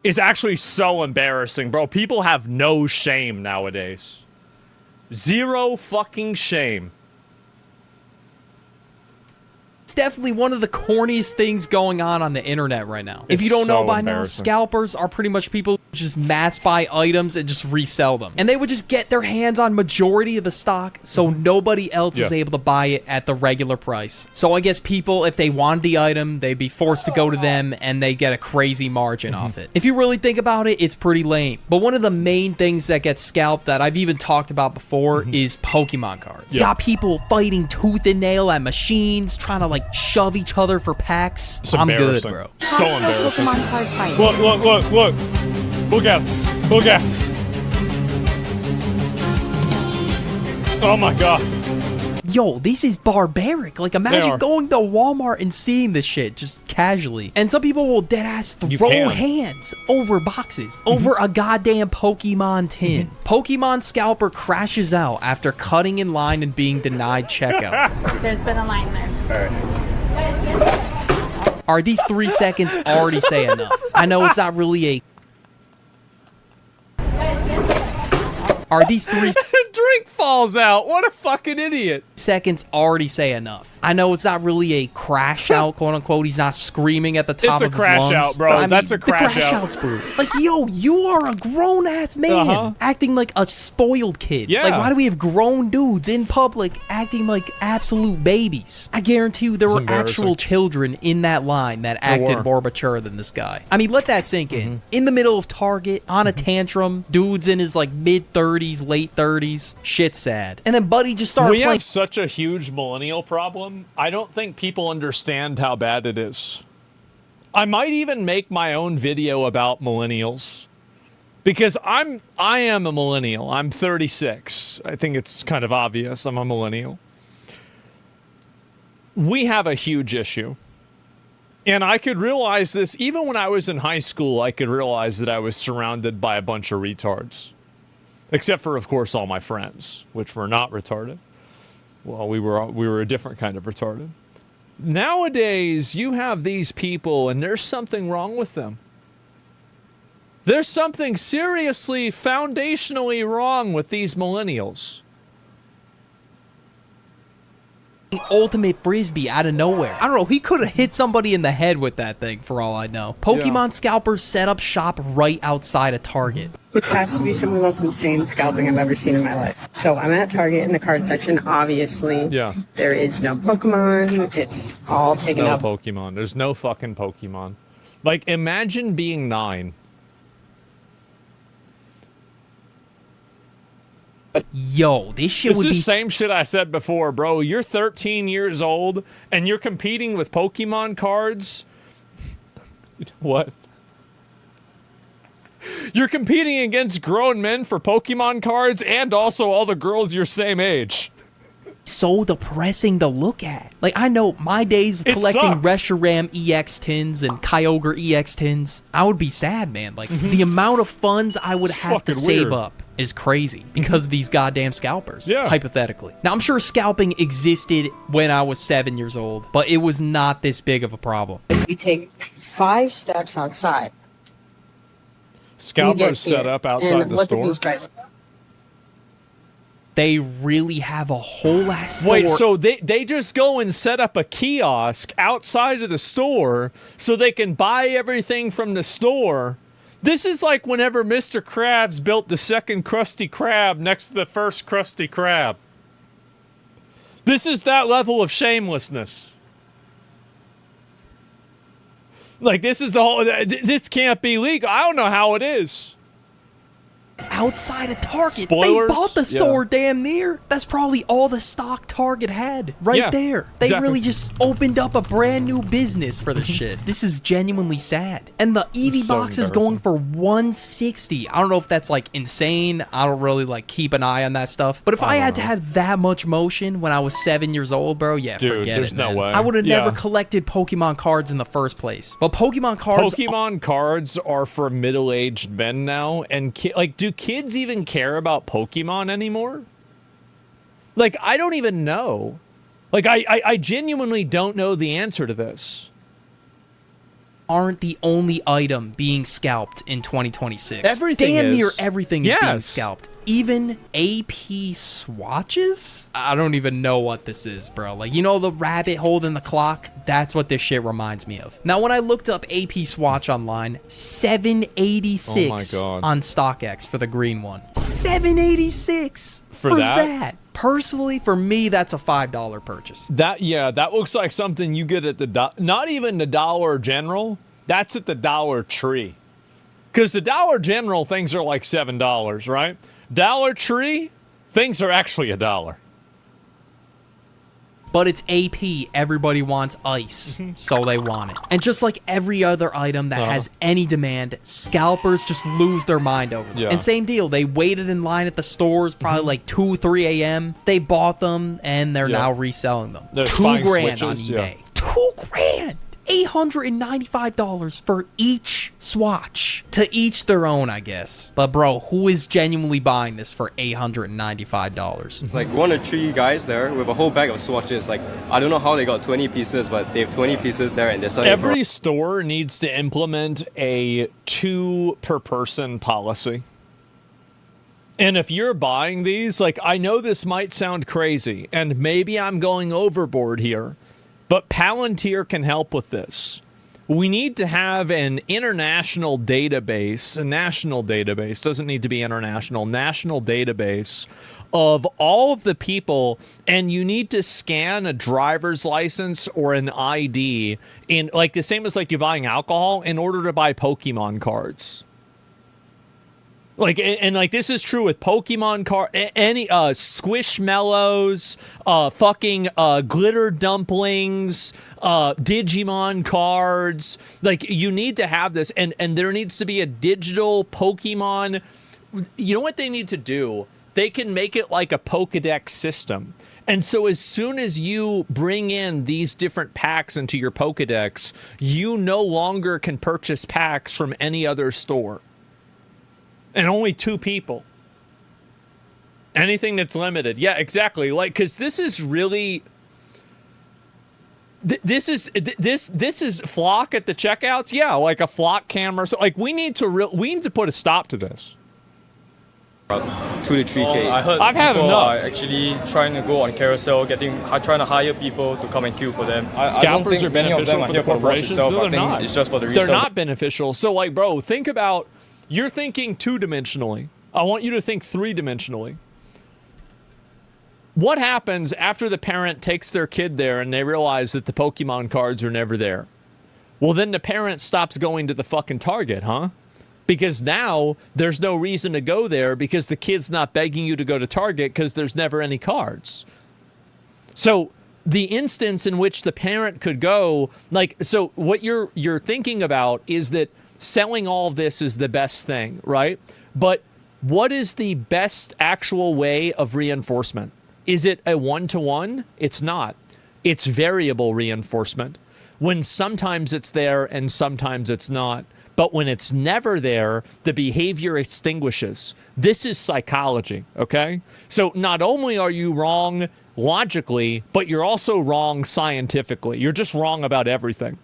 is actually so embarrassing, bro. People have no shame nowadays. Zero fucking shame. It's definitely one of the corniest things going on the internet right now. It's if you don't know so by now, embarrassing. scalpers are pretty much people who just mass buy items and just resell them. And they would just get their hands on majority of the stock, so nobody else is able to buy it at the regular price. So I guess people, if they wanted the item, they'd be forced to go to them and they get a crazy margin off it. If you really think about it, it's pretty lame. But one of the main things that gets scalped that I've even talked about before is Pokemon cards. It's got people fighting tooth and nail at machines, trying to like shove each other for packs. It's I'm good, embarrassing. bro. So embarrassing. Pokemon card fight. Look, look, look, look. Look at him. Look at him. Oh my god. Yo, this is barbaric. Like, imagine going to Walmart and seeing this shit just casually. And some people will deadass throw hands over boxes, over a goddamn Pokemon tin. Pokemon scalper crashes out after cutting in line and being denied checkout. There's been a line there. Are these 3 seconds already say enough? I know it's not really a... Are these 3 Drink falls out. What a fucking idiot. seconds already say enough? I know it's not really a crash out, quote unquote. He's not screaming at the top of his lungs. It's a crash out, bro. That's a crash out. Out's brutal. Like, yo, you are a grown ass man acting like a spoiled kid. Yeah. Like, why do we have grown dudes in public acting like absolute babies? I guarantee you there were actual children in that line that acted more mature than this guy. I mean, let that sink in. In the middle of Target, on a tantrum, dude's in his like mid-30s, late 30s. Shit's sad. And then Buddy just started playing. We have such a huge millennial problem. I don't think people understand how bad it is. I might even make my own video about millennials. Because I am a millennial. I'm 36. I think it's kind of obvious I'm a millennial. We have a huge issue. And I could realize this even when I was in high school. I could realize that I was surrounded by a bunch of retards. Except for, of course, all my friends, which were not retarded. Well, we were a different kind of retarded. Nowadays, you have these people, and there's something wrong with them. There's something seriously, foundationally wrong with these millennials. Ultimate frisbee out of nowhere. I don't know, he could have hit somebody in the head with that thing for all I know. Pokemon scalpers set up shop right outside of Target. This has to be some of the most insane scalping I've ever seen in my life. So I'm at Target in the card section. Obviously, there is no Pokemon. It's all taken up. No Pokemon. There's no fucking Pokemon. Like, imagine being 9. Yo, this shit would be... This is the same shit I said before, bro. You're 13 years old, and you're competing with Pokemon cards? What? You're competing against grown men for Pokemon cards and also all the girls your same age. So depressing to look at. Like, I know my days collecting Reshiram EX tins and Kyogre EX tins, I would be sad, man. Like, the amount of funds I would have to save up is crazy because of these goddamn scalpers, hypothetically. Now, I'm sure scalping existed when I was 7 years old, but it was not this big of a problem. You take 5 steps outside. Scalpers set up outside the store? They really have a whole ass store. Wait, so they just go and set up a kiosk outside of the store so they can buy everything from the store. This is like whenever Mr. Krabs built the second Krusty Krab next to the first Krusty Krab. This is that level of shamelessness. Like, this is the whole... This can't be legal. I don't know how it is. Outside of Target. Spoilers? They bought the store damn near. That's probably all the stock Target had right there. They really just opened up a brand new business for the shit. This is genuinely sad. And the Eevee box is going for $160. I don't know if that's like insane. I don't really like keep an eye on that stuff. But if I had to have that much motion when I was 7 years old, bro, forget it, there's no way. I would have never collected Pokemon cards in the first place. But Pokemon cards are for middle-aged men now, and like, do kids even care about Pokemon anymore? Like, I don't even know. Like, I genuinely don't know the answer to this. aren't the only item being scalped in 2026. Everything Damn is. near everything is being Yes. scalped. Even AP swatches? I don't even know what this is, bro. Like, you know the rabbit holding the clock? That's what this shit reminds me of. Now, when I looked up AP swatch online, $786 on StockX for the green one. $786 For that? Personally, for me, that's a $5 purchase. That looks like something you get at the not even the Dollar General. That's at the Dollar Tree. Because the Dollar General things are like $7, right? Dollar Tree things are actually $1. But it's AP. Everybody wants ice, so they want it. And just like every other item that has any demand, scalpers just lose their mind over them. Yeah. And same deal. They waited in line at the stores probably like 2, 3 a.m. They bought them, and they're now reselling them. They're $2,000 switches, on eBay. $2,000. $895 for each swatch. To each their own, I guess. But bro, who is genuinely buying this for $895? It's like 1 or 3 guys there with a whole bag of swatches. Like, I don't know how they got 20 pieces, but they have 20 pieces there and they're selling Every store needs to implement a 2 per person policy. And if you're buying these, like, I know this might sound crazy, and maybe I'm going overboard here, but Palantir can help with this. We need to have an international database, a national database, doesn't need to be international, national database of all of the people, and you need to scan a driver's license or an ID in, like, the same as like you buying alcohol in order to buy Pokemon cards. Like, and like, this is true with Pokemon any Squishmallows, fucking glitter dumplings, Digimon cards. Like, you need to have this, and there needs to be a digital Pokemon. You know what they need to do? They can make it like a Pokedex system. And so as soon as you bring in these different packs into your Pokedex, you no longer can purchase packs from any other store. And only 2 people. Anything that's limited. Yeah, exactly. Like, because this is really... This is flock at the checkouts. Yeah, like a flock camera. So, like, we need to put a stop to this. 2 to 3K. I heard I've had people enough. are actually trying to go on carousel, trying to hire people to come and queue for them. Scalpers are beneficial for the corporations. Itself. No, I they're think not. It's just for the resale. They're not beneficial. So, like, bro, think about... You're thinking 2-dimensionally. I want you to think 3-dimensionally. What happens after the parent takes their kid there and they realize that the Pokemon cards are never there? Well, then the parent stops going to the fucking Target, huh? Because now there's no reason to go there because the kid's not begging you to go to Target because there's never any cards. So the instance in which the parent could go, like, so what you're thinking about is that selling all of this is the best thing, right? But what is the best actual way of reinforcement? Is it a 1-to-1? It's not. It's variable reinforcement. When sometimes it's there and sometimes it's not. But when it's never there, the behavior extinguishes. This is psychology, okay? So not only are you wrong logically, but you're also wrong scientifically. You're just wrong about everything.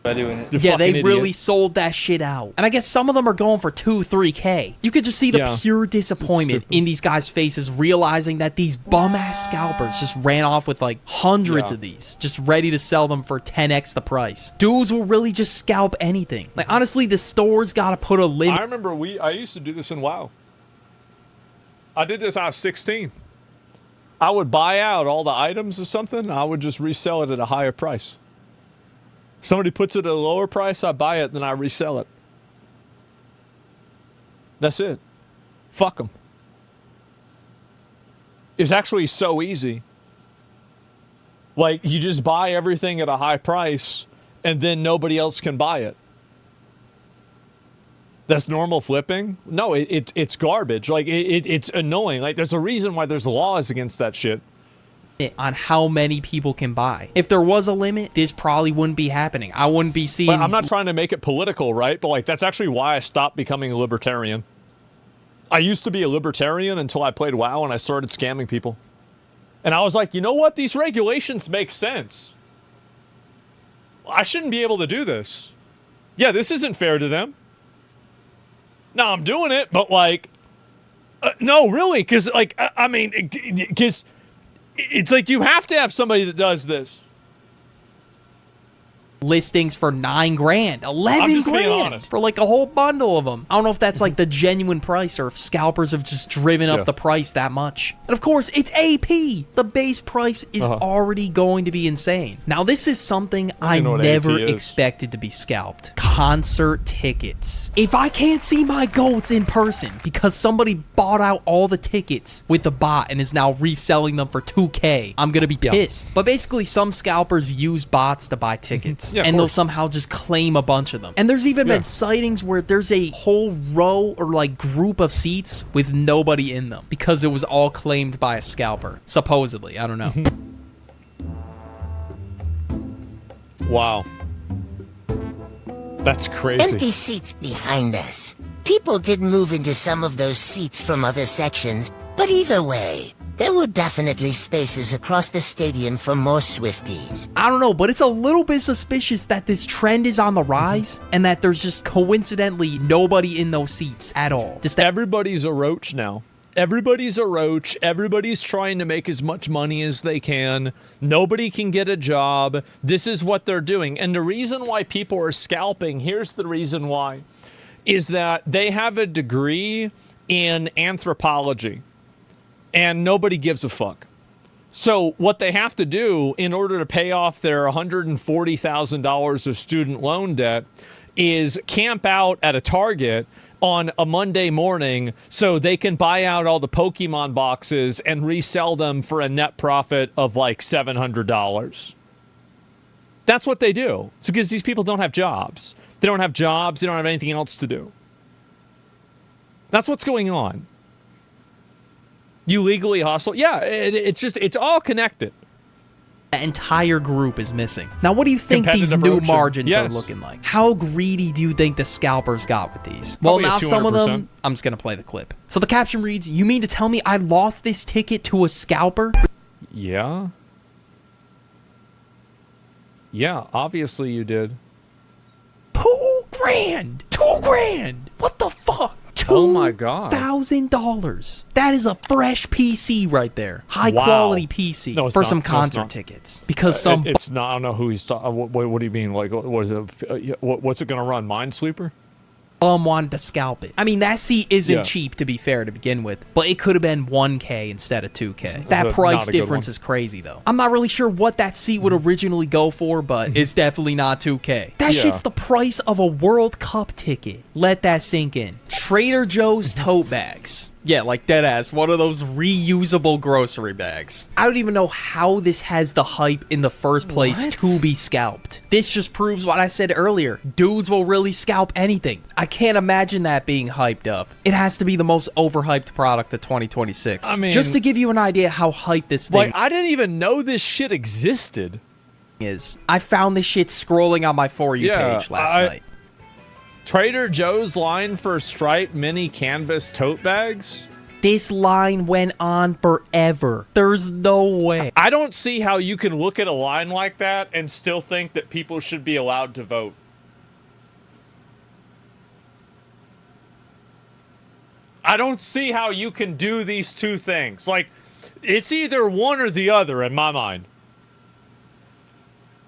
Yeah, they really sold that shit out. And I guess some of them are going for 2, 3K. You could just see the pure disappointment in these guys' faces, realizing that these bum-ass scalpers just ran off with like hundreds of these, just ready to sell them for 10x the price. Dudes will really just scalp anything. Like, honestly, the store's got to put a limit. I remember I used to do this in WoW. I did this when I was 16. I would buy out all the items or something. I would just resell it at a higher price. Somebody puts it at a lower price, I buy it, then I resell it. That's it. Fuck them. It's actually so easy. Like, you just buy everything at a high price, and then nobody else can buy it. That's normal flipping? No, it's garbage. Like, it's annoying. Like, there's a reason why there's laws against that shit. On how many people can buy. If there was a limit, this probably wouldn't be happening. I wouldn't be seeing... But I'm not trying to make it political, right? But, like, that's actually why I stopped becoming a libertarian. I used to be a libertarian until I played WoW and I started scamming people. And I was like, you know what? These regulations make sense. I shouldn't be able to do this. Yeah, this isn't fair to them. No, I'm doing it, but like, no, really, because like, I mean, because it's like you have to have somebody that does this. Listings for $9 grand, 11 I'm just being grand honest. for like a whole bundle of them. I don't know if that's like the genuine price or if scalpers have just driven up the price that much. And of course, it's AP. The base price is already going to be insane. Now, this is something I never expected to be scalped. Concert tickets. If I can't see my goats in person because somebody bought out all the tickets with the bot and is now reselling them for $2K, I'm gonna be pissed. But basically, some scalpers use bots to buy tickets. And they'll somehow just claim a bunch of them. And there's even been sightings where there's a whole row or like group of seats with nobody in them because it was all claimed by a scalper. Supposedly. I don't know. Wow. That's crazy. Empty seats behind us. People did move into some of those seats from other sections, but either way, there were definitely spaces across the stadium for more Swifties. I don't know, but it's a little bit suspicious that this trend is on the rise and that there's just coincidentally nobody in those seats at all. Just that everybody's a roach now. Everybody's a roach. Everybody's trying to make as much money as they can. Nobody can get a job. This is what they're doing. And the reason why people are scalping, here's the reason why, is that they have a degree in anthropology. And nobody gives a fuck. So what they have to do in order to pay off their $140,000 of student loan debt is camp out at a Target on a Monday morning so they can buy out all the Pokemon boxes and resell them for a net profit of like $700. That's what they do. It's because these people don't have jobs. They don't have jobs. They don't have anything else to do. That's what's going on. You legally hustle. Yeah, it's all connected. The entire group is missing. Now, what do you think these new margins are looking like? How greedy do you think the scalpers got with these? Well, now some of them, I'm just going to play the clip. So the caption reads, "You mean to tell me I lost this ticket to a scalper?" Yeah. Yeah, obviously you did. $2 grand! $2 grand! What the fuck? Oh my God. $2,000. That is a fresh PC right there. High quality PC for some concert tickets. Because some it's not. I don't know who he's talking. What do you mean? Like, what is it? What's it going to run? Minesweeper? Wanted to scalp it. I mean, that seat isn't cheap, to be fair, to begin with, but it could have been $1K instead of $2K. That price difference is crazy, though. I'm not really sure what that seat would originally go for, but it's definitely not $2K. That shit's the price of a World Cup ticket. Let that sink in. Trader Joe's tote bags. Yeah, like deadass, one of those reusable grocery bags. I don't even know how this has the hype in the first place to be scalped. This just proves what I said earlier. Dudes will really scalp anything. I can't imagine that being hyped up. It has to be the most overhyped product of 2026. I mean, just to give you an idea how hyped this thing I didn't even know this shit existed. I found this shit scrolling on my For You page last night. Trader Joe's line for striped mini canvas tote bags? This line went on forever. There's no way. I don't see how you can look at a line like that and still think that people should be allowed to vote. I don't see how you can do these two things. Like, it's either one or the other in my mind.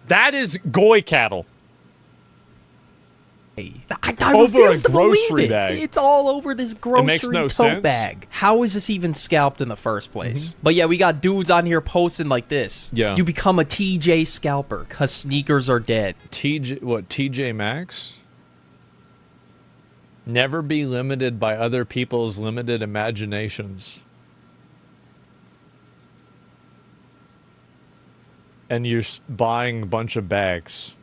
That is goy cattle. I over refuse a to believe grocery it. bag. It's all over this grocery makes no tote sense. bag. How is this even scalped in the first place? But yeah, we got dudes on here posting like this. Yeah. You become a TJ scalper because sneakers are dead. TJ Maxx? Never be limited by other people's limited imaginations. And you're buying a bunch of bags.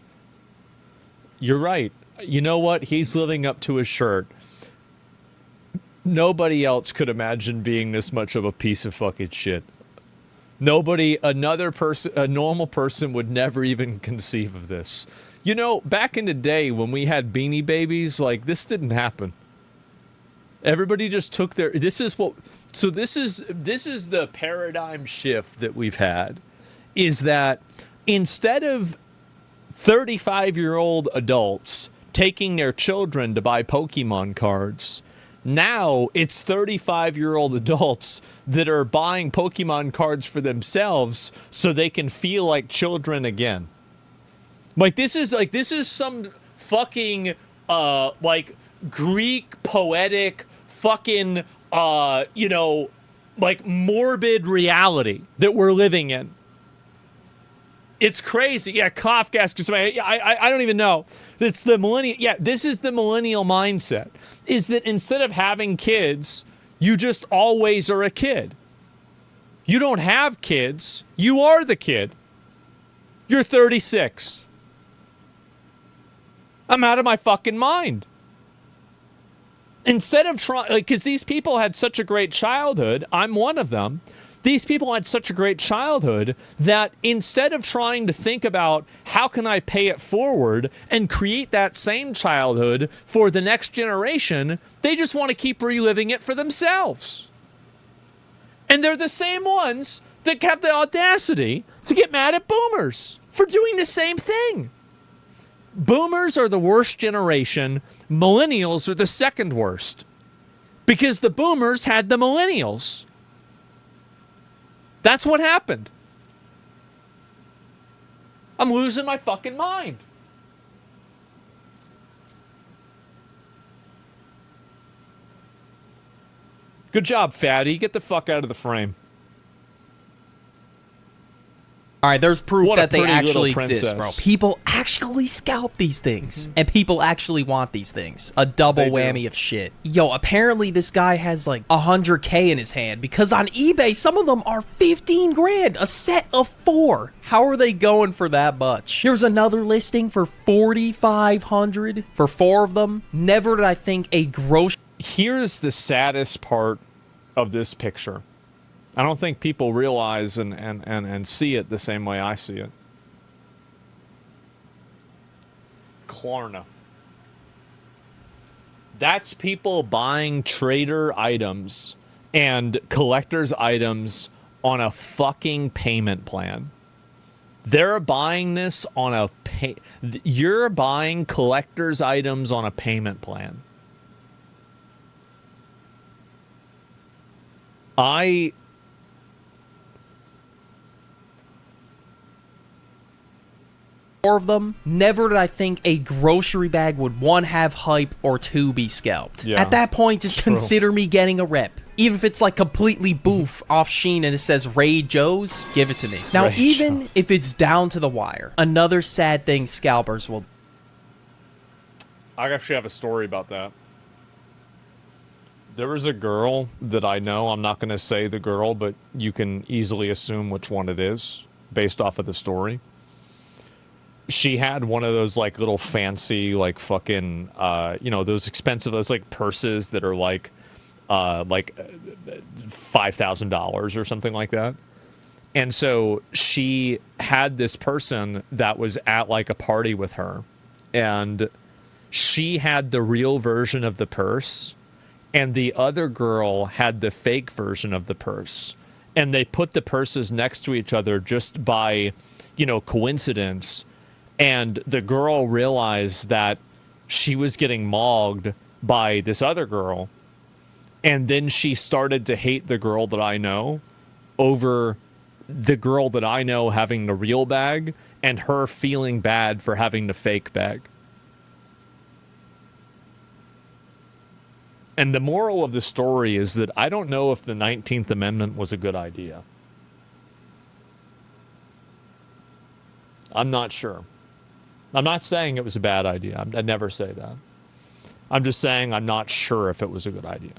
You're right. You know what? He's living up to his shirt. Nobody else could imagine being this much of a piece of fucking shit. Nobody, another person, a normal person would never even conceive of this. You know, back in the day when we had Beanie Babies, like, this didn't happen. Everybody just took their, this is the paradigm shift that we've had, is that instead of 35-year-old adults taking their children to buy Pokemon cards. Now it's 35-year-old adults that are buying Pokemon cards for themselves so they can feel like children again. Like this is some fucking like Greek poetic fucking like morbid reality that we're living in. It's crazy. Yeah, cough gas. I don't even know. It's the millennial. Yeah, this is the millennial mindset. Is that instead of having kids, you just always are a kid. You don't have kids. You are the kid. You're 36. I'm out of my fucking mind. Instead of trying, like, because these people had such a great childhood, I'm one of them. These people had such a great childhood that instead of trying to think about how can I pay it forward and create that same childhood for the next generation, they just want to keep reliving it for themselves. And they're the same ones that have the audacity to get mad at boomers for doing the same thing. Boomers are the worst generation. Millennials are the second worst. Because the boomers had the millennials. That's what happened. I'm losing my fucking mind. Good job, fatty. Get the fuck out of the frame. All right, there's proof What that a they pretty actually little exist, bro. princess. People actually scalp these things, and people actually want these things. A double whammy of shit. Yo, apparently this guy has like 100K in his hand because on eBay, some of them are 15 grand, a set of 4. How are they going for that much? Here's another listing for 4,500 for 4 of them. Never did I think a grocery. Here's the saddest part of this picture. I don't think people realize and see it the same way I see it. Klarna. That's people buying trader items and collector's items on a fucking payment plan. They're buying this on a you're buying collector's items on a payment plan. Of them, never did I think a grocery bag would 1 have hype or 2 be scalped. Yeah, at that point, just true. consider me getting a rep. Even if it's like completely boof off Sheen and it says Ray Joe's, give it to me. Now, Ray even Joe. if it's down to the wire, another sad thing scalpers will. I actually have a story about that. There was a girl that I know. I'm not going to say the girl, but you can easily assume which one it is based off of the story. She had one of those like little fancy like fucking those expensive those like purses that are like $5,000 or something like that. And so she had this person that was at like a party with her, and she had the real version of the purse and the other girl had the fake version of the purse, and they put the purses next to each other just by coincidence. And the girl realized that she was getting mogged by this other girl. And then she started to hate the girl that I know over the girl that I know having the real bag and her feeling bad for having the fake bag. And the moral of the story is that I don't know if the 19th Amendment was a good idea. I'm not sure. I'm not saying it was a bad idea. I'd never say that. I'm just saying I'm not sure if it was a good idea.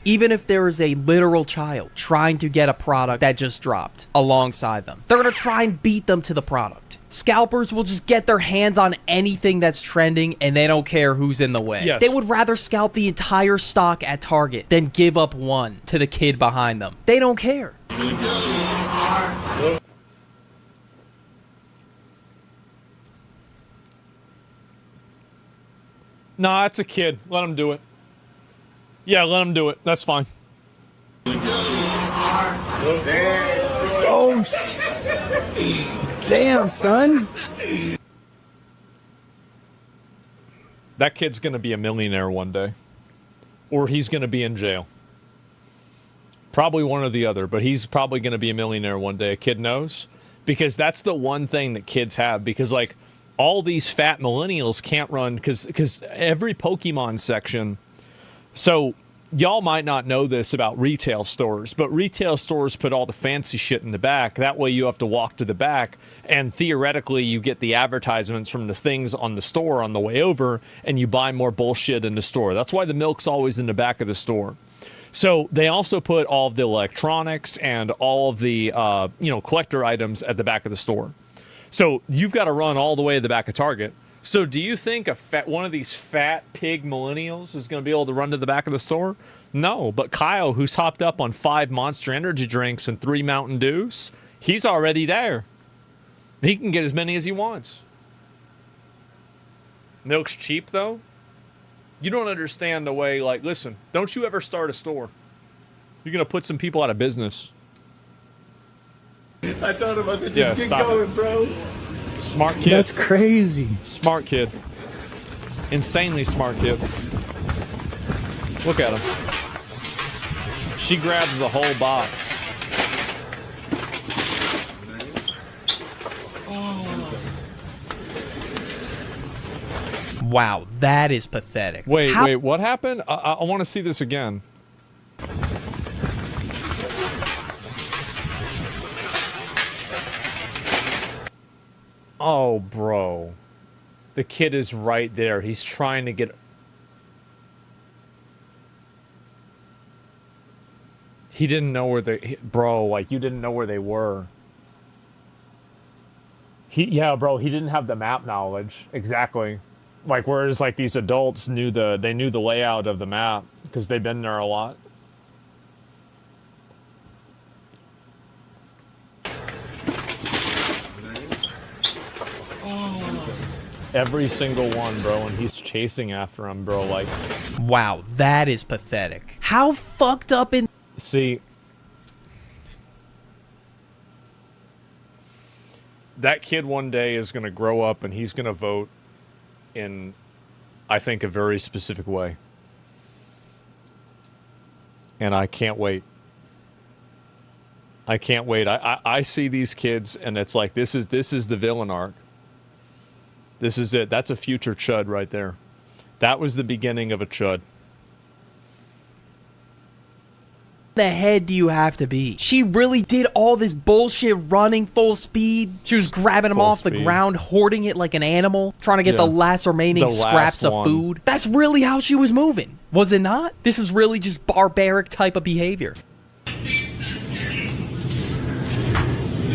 Even if there is a literal child trying to get a product that just dropped alongside them, they're going to try and beat them to the product. Scalpers will just get their hands on anything that's trending and they don't care who's in the way. Yes. They would rather scalp the entire stock at Target than give up one to the kid behind them. They don't care. Nah, it's a kid. Let him do it. Yeah, let him do it. That's fine. Oh, damn, son. That kid's going to be a millionaire one day. Or he's going to be in jail. Probably one or the other, but he's probably going to be a millionaire one day. A kid knows. Because that's the one thing that kids have. Because, like, all these fat millennials can't run. Because every Pokemon section... So, y'all might not know this about retail stores, but retail stores put all the fancy shit in the back. That way you have to walk to the back, and theoretically you get the advertisements from the things on the store on the way over, and you buy more bullshit in the store. That's why the milk's always in the back of the store. So they also put all of the electronics and all of the collector items at the back of the store. So you've got to run all the way to the back of Target. So do you think one of these fat pig millennials is going to be able to run to the back of the store? No, but Kyle, who's hopped up on 5 Monster Energy drinks and 3 Mountain Dews, he's already there. He can get as many as he wants. Milk's cheap, though? You don't understand the way, like, listen, don't you ever start a store. You're going to put some people out of business. I thought about it. Just keep going, bro. Smart kid. That's crazy. Smart kid. Insanely smart kid. Look at him. She grabs the whole box. Wow, that is pathetic. Wait, what happened? I want to see this again. Oh, bro. The kid is right there. He's trying to get... He didn't know where they... Bro, like, you didn't know where they were. Yeah, bro, he didn't have the map knowledge. Exactly. Like, whereas, like, these adults knew the layout of the map because they've been there a lot. Every single one, bro, and he's chasing after him, bro, like... Wow, that is pathetic. How fucked up in... See... That kid one day is going to grow up and he's going to vote in, I think, a very specific way. And I can't wait. I can't wait. I see these kids and it's like, this is the villain arc. This is it. That's a future chud right there. That was the beginning of a chud. The head do you have to be? She really did all this bullshit running full speed. She was grabbing him off the ground, hoarding it like an animal, trying to get the last remaining scraps of food. That's really how she was moving, was it not? This is really just barbaric type of behavior. She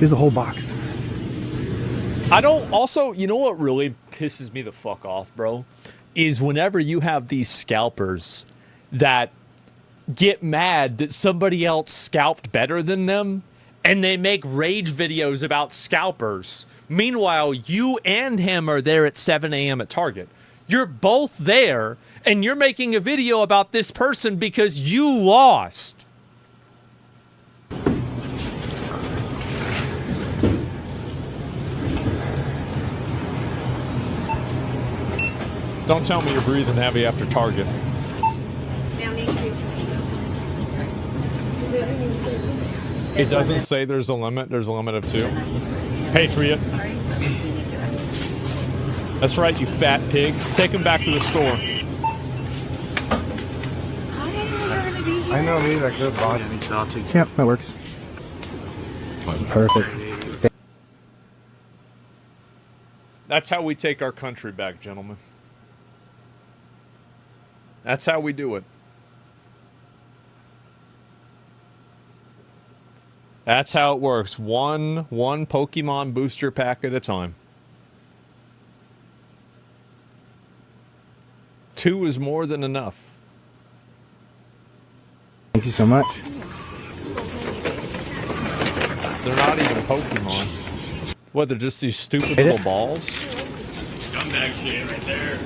has a whole box. I don't... Also, you know what really pisses me the fuck off, bro? Is whenever you have these scalpers that get mad that somebody else scalped better than them, and they make rage videos about scalpers. Meanwhile, you and him are there at 7 a.m. at Target. You're both there, and you're making a video about this person because you lost. Don't tell me you're breathing heavy after Target. It doesn't say there's a limit. There's a limit of 2. Patriot. That's right, you fat pig. Take him back to the store. I know me, that good body. Yep, that works. Perfect. That's how we take our country back, gentlemen. That's how we do it. That's how it works. One Pokemon booster pack at a time. 2 is more than enough. Thank you so much. They're not even Pokemon. What, they're just these stupid little balls? Scumbag shit right there.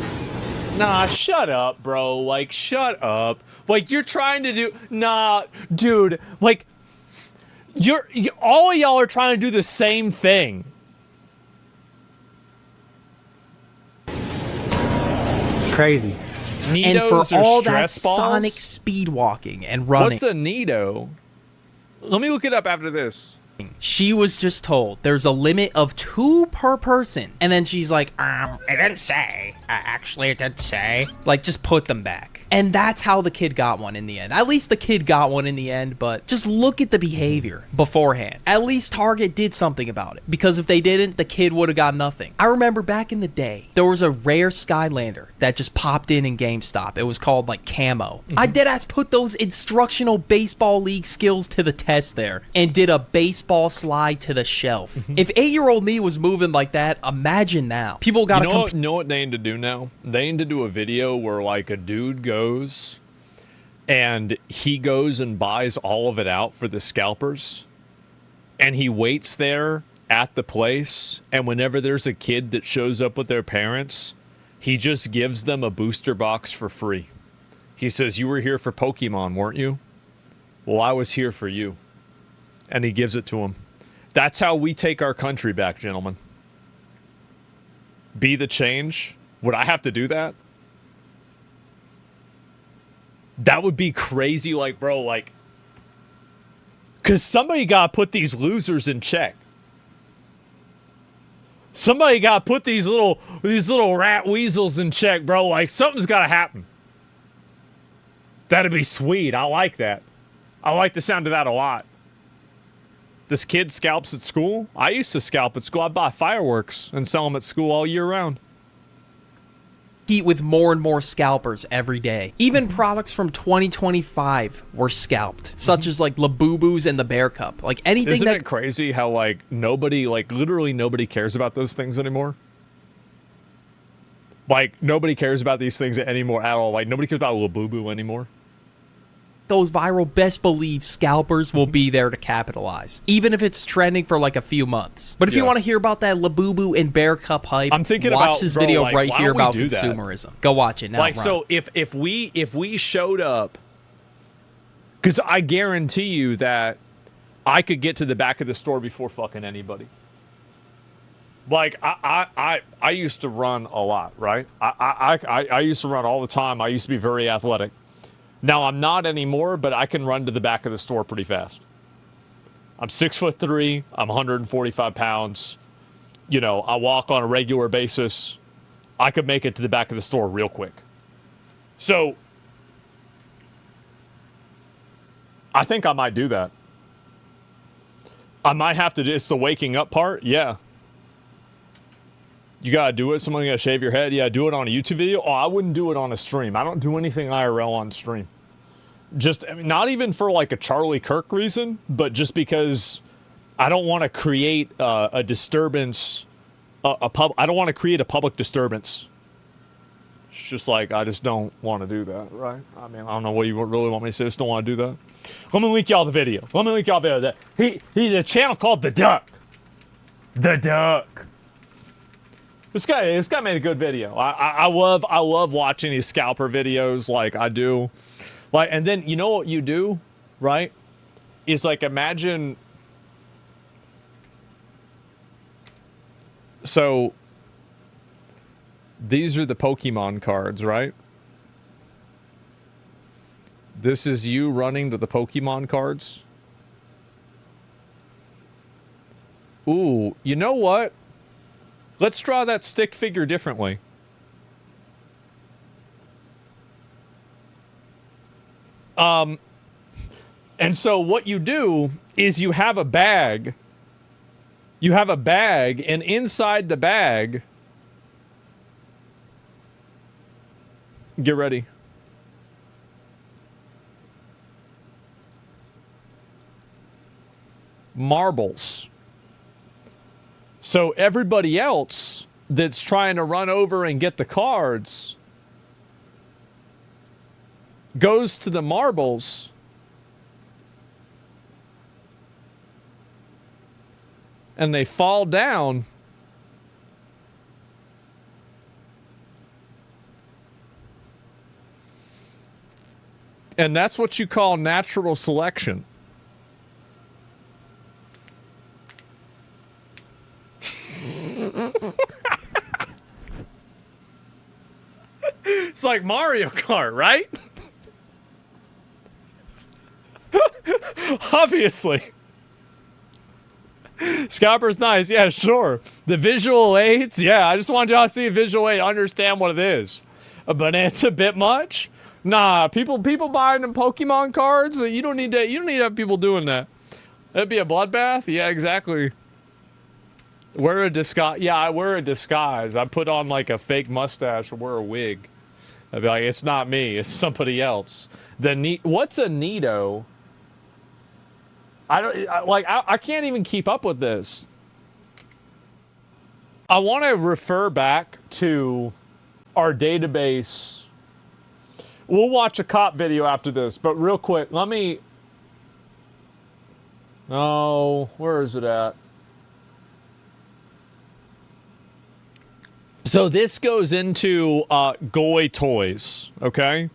Nah, shut up, bro. Like, shut up. Like, you're trying to do... Nah, dude. Like... all of y'all are trying to do the same thing. crazy. And Neatos for or all that stress balls? sonic speed walking and running. What's a neato? Let me look it up after this. She was just told there's a limit of 2 per person. And then she's like, it didn't say. Actually, it didn't say. Like, just put them back. And that's how the kid got one in the end. At least the kid got one in the end, but just look at the behavior beforehand. At least Target did something about it. Because if they didn't, the kid would have got nothing. I remember back in the day, there was a rare Skylander that just popped in GameStop. It was called, like, Camo. I deadass put those instructional baseball league skills to the test there and did a baseball slide to the shelf. If 8-year-old me was moving like that, imagine now. People got to You know what they need to do now? They need to do a video where, like, a dude goes and he goes and buys all of it out for the scalpers, and he waits there at the place, and whenever there's a kid that shows up with their parents, he just gives them a booster box for free. He says, "You were here for Pokemon, weren't you? Well, I was here for you." And he gives it to him. That's how we take our country back, gentlemen. Be the change. Would I have to do that? That would be crazy, like, bro, like, because somebody got to put these losers in check. Somebody got to put these little rat weasels in check, bro. Like, something's got to happen. That'd be sweet. I like that. I like the sound of that a lot. This kid scalps at school. I used to scalp at school. I'd buy fireworks and sell them at school all year round. With more and more scalpers every day. Even products from 2025 were scalped, such as like Labubu's and the Bear Cup. Like anything. Isn't it crazy how like nobody, like literally nobody cares about those things anymore? Like nobody cares about these things anymore at all. Like nobody cares about Labubu anymore. Those viral, best believe scalpers will be there to capitalize, even if it's trending for like a few months. But if you want to hear about that Labubu and Bear Cup hype, I'm thinking watch this video like, right why here don't we about do that? consumerism. Go watch it now. Like, Ron. so if we showed up, because I guarantee you that I could get to the back of the store before fucking anybody. Like I used to run a lot, right? I used to run all the time. I used to be very athletic. Now I'm not anymore, but I can run to the back of the store pretty fast. I'm 6'3". I'm 145 pounds. You know, I walk on a regular basis. I could make it to the back of the store real quick. So I think I might do that. I might have to. It's the waking up part. Yeah. You gotta do it. Someone gotta shave your head. Yeah, do it on a YouTube video. Oh, I wouldn't do it on a stream. I don't do anything IRL on stream. Just, I mean, not even for like a Charlie Kirk reason, but just because I don't want to create a disturbance. I don't want to create a public disturbance. It's just like I just don't want to do that, right? I mean, I don't know what you really want me to say. I just don't want to do that. Let me link y'all the video. The channel called The Duck. The Duck. This guy made a good video. I love watching these scalper videos, like I do. Like, and then you know what you do, right? Is like imagine. So these are the Pokemon cards, right? This is you running to the Pokemon cards. Ooh, you know what? Let's draw that stick figure differently. And so what you do is you have a bag. You have a bag, and inside the bag, get ready. Marbles. So everybody else that's trying to run over and get the cards goes to the marbles and they fall down and that's what you call natural selection. like Mario Kart, right? Obviously. Scalper's nice. Yeah, sure. The visual aids. Yeah, I just wanted y'all to see a visual aid, understand what it is. But it's a bit much. Nah, people buying them Pokemon cards. You don't need to have people doing that. That'd be a bloodbath. Yeah, exactly. Wear a disguise. Yeah, I wear a disguise. I put on like a fake mustache or wear a wig. I'd be like, it's not me. It's somebody else. What's a Nito? I can't even keep up with this. I want to refer back to our database. We'll watch a cop video after this, but real quick, let me... Oh, where is it at? So this goes into Goy toys, okay?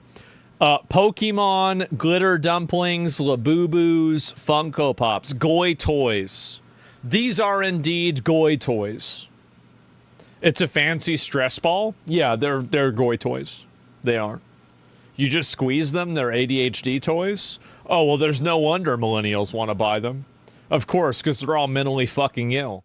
Pokemon, glitter dumplings, Labubus, Funko Pops, Goy toys. These are indeed Goy toys. It's a fancy stress ball. Yeah, they're Goy toys. They are. You just squeeze them, they're ADHD toys. Oh, well, there's no wonder millennials want to buy them. Of course, because they're all mentally fucking ill.